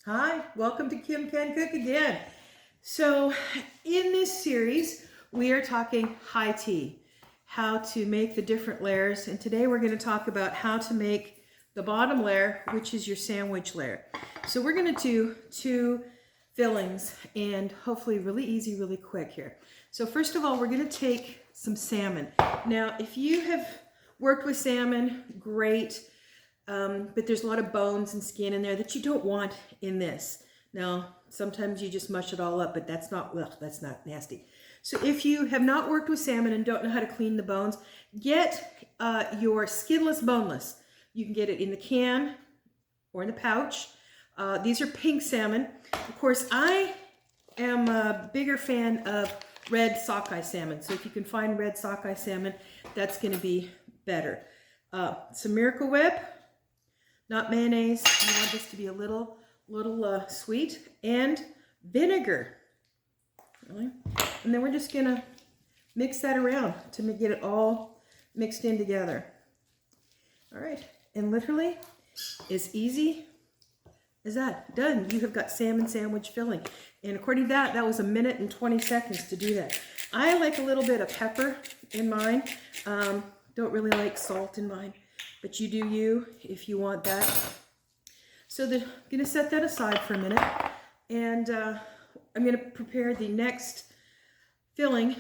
Hi, welcome to Kim Can Cook again. So in this series, we are talking high tea, how to make the different layers. And today we're going to talk about how to make the bottom layer, which is your sandwich layer. So we're going to do two fillings and hopefully really easy, really quick here. So first of all, we're going to take some salmon. Now, if you have worked with salmon, great. But there's a lot of bones and skin in there that you don't want in this. Now, sometimes you just mush it all up, but that's not nasty. So if you have not worked with salmon and don't know how to clean the bones, get your skinless, boneless. You can get it in the can or in the pouch. These are pink salmon. Of course, I am a bigger fan of red sockeye salmon. So if you can find red sockeye salmon, that's going to be better. Some Miracle Whip. Not mayonnaise. You want this to be a little sweet, and vinegar. Really? And then we're just gonna mix that around to get it all mixed in together. All right, and literally as easy as that. Done. You have got salmon sandwich filling. And according to that, that was 1 minute and 20 seconds to do that. I like a little bit of pepper in mine. Don't really like salt in mine. But you do you if you want that. So I'm going to set that aside for a minute. And I'm going to prepare the next filling,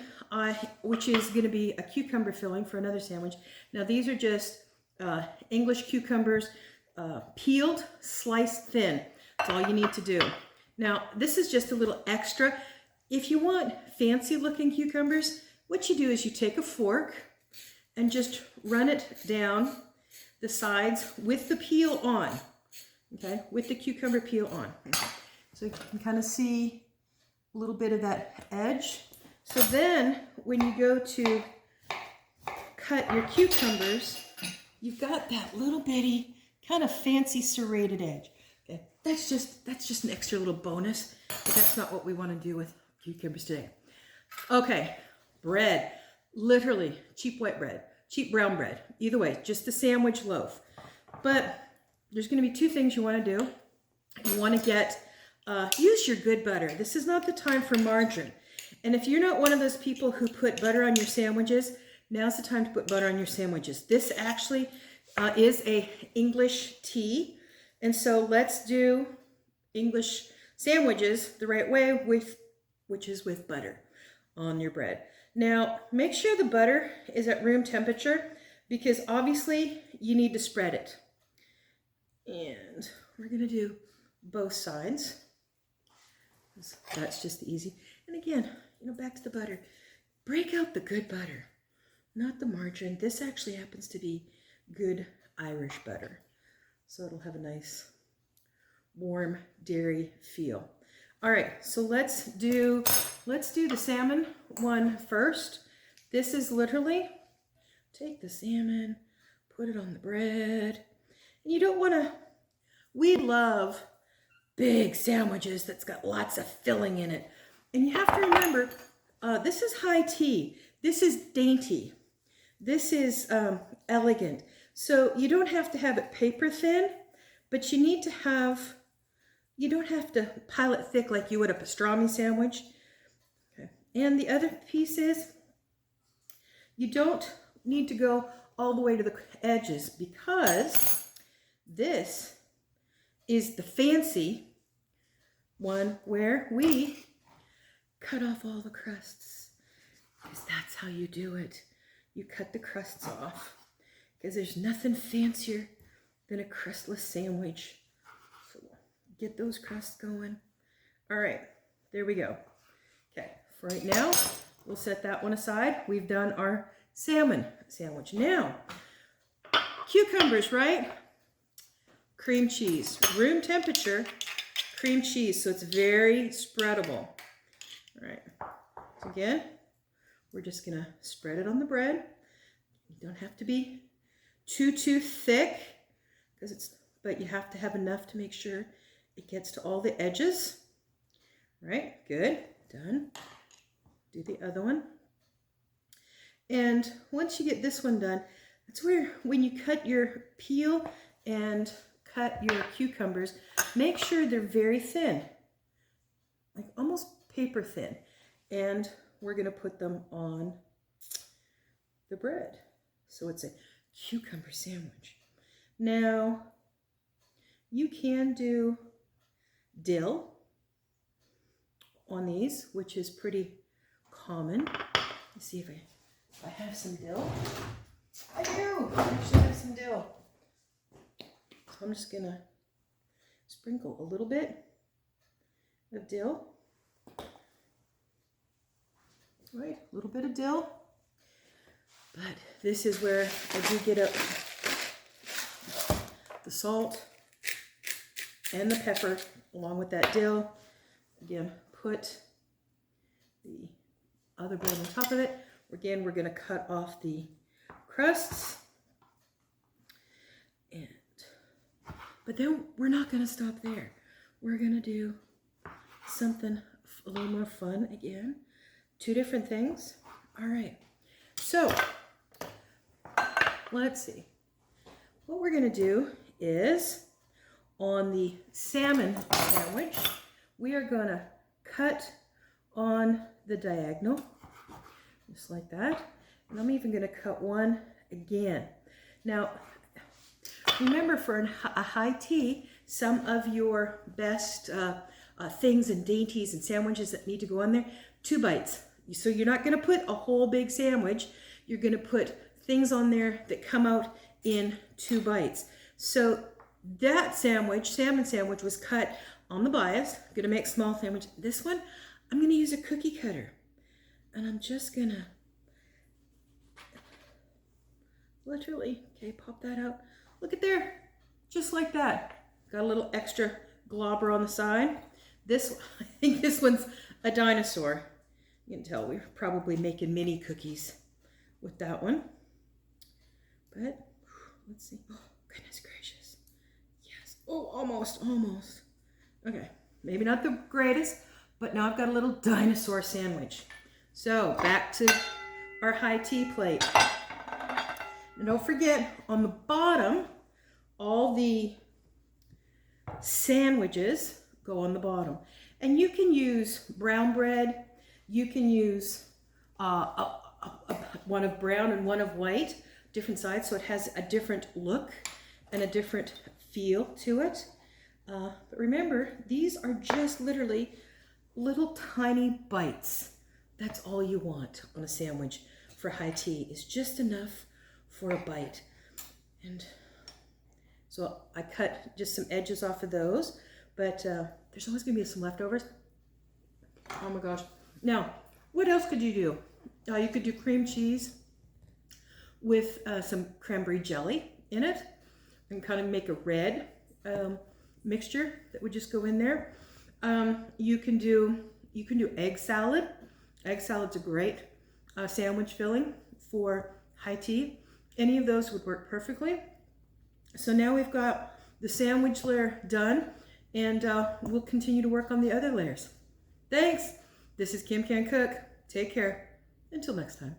which is going to be a cucumber filling for another sandwich. Now these are just English cucumbers, peeled, sliced thin. That's all you need to do. Now this is just a little extra. If you want fancy looking cucumbers, what you do is you take a fork and just run it down the sides with the peel on, okay, with the cucumber peel on. Okay. So you can kind of see a little bit of that edge. So then when you go to cut your cucumbers, you've got that little bitty kind of fancy serrated edge. Okay, that's just an extra little bonus, but that's not what we want to do with cucumbers today. Okay, bread, literally cheap white bread. Cheap brown bread, either way, just the sandwich loaf. But there's going to be two things you want to do. You want to get, use your good butter. This is not the time for margarine. And if you're not one of those people who put butter on your sandwiches, now's the time to put butter on your sandwiches. This actually is a English tea. And so let's do English sandwiches the right way, which is with butter on your bread. Now, make sure the butter is at room temperature because obviously you need to spread it. And we're going to do both sides. That's just easy. And again, back to the butter. Break out the good butter, not the margarine. This actually happens to be good Irish butter. So it'll have a nice warm dairy feel. All right, so let's do the salmon one first. This is literally, take the salmon, put it on the bread. And you don't want to, we love big sandwiches that's got lots of filling in it. And you have to remember, this is high tea. This is dainty. This is elegant. So you don't have to have it paper thin, but you need to have, you don't have to pile it thick like you would a pastrami sandwich. Okay. And the other piece is you don't need to go all the way to the edges because this is the fancy one where we cut off all the crusts, because that's how you do it. You cut the crusts off because there's nothing fancier than a crustless sandwich. So get those crusts going. All right, there we go. Okay, for right now, we'll set that one aside. We've done our salmon sandwich. Now, cucumbers, right? Cream cheese, room temperature cream cheese, so it's very spreadable. All right, so again, we're just gonna spread it on the bread. You don't have to be too thick, but you have to have enough to make sure it gets to all the edges. All right, good, done. Do the other one. And once you get this one done, that's where when you cut your peel and cut your cucumbers, make sure they're very thin, like almost paper thin. And we're going to put them on the bread. So it's a cucumber sandwich. Now, you can do dill on these, which is pretty common. Let's see if I have some dill. I do. I actually have some dill. So I'm just gonna sprinkle a little bit of dill. Right, a little bit of dill. But this is where I do get up the salt and the pepper along with that dill. Again, put the other bread on top of it. Again, we're going to cut off the crusts. But then we're not going to stop there. We're going to do something a little more fun again. 2 different things. All right. So, let's see. What we're going to do is, on the salmon sandwich, we are going to cut on the diagonal, just like that. And I'm even going to cut one again. Now, remember, for a high tea, some of your best things and dainties and sandwiches that need to go on there, 2 bites. So you're not going to put a whole big sandwich. You're going to put things on there that come out in 2 bites. So that sandwich, salmon sandwich, was cut on the bias. I'm going to make small sandwich. This one, I'm going to use a cookie cutter. And I'm just going to literally, okay, pop that out. Look at there, just like that. Got a little extra globber on the side. This, I think this one's a dinosaur. You can tell we're probably making mini cookies with that one. But let's see. Oh, goodness gracious. Yes. Oh, almost. Okay, maybe not the greatest, but now I've got a little dinosaur sandwich. So back to our high tea plate. And don't forget, on the bottom, all the sandwiches go on the bottom. And you can use brown bread. You can use one of brown and one of white, different sides, so it has a different look and a different feel to it. But remember, these are just literally little tiny bites. That's all you want on a sandwich for high tea, is just enough for a bite. And so I cut just some edges off of those, but there's always gonna be some leftovers. Oh my gosh. Now, what else could you do? You could do cream cheese with some cranberry jelly in it, and kind of make a red mixture that would just go in there. You can do egg salad. Egg salad's a great sandwich filling for high tea. Any of those would work perfectly. So now we've got the sandwich layer done, and we'll continue to work on the other layers. Thanks. This is Kim Can Cook. Take care. Until next time.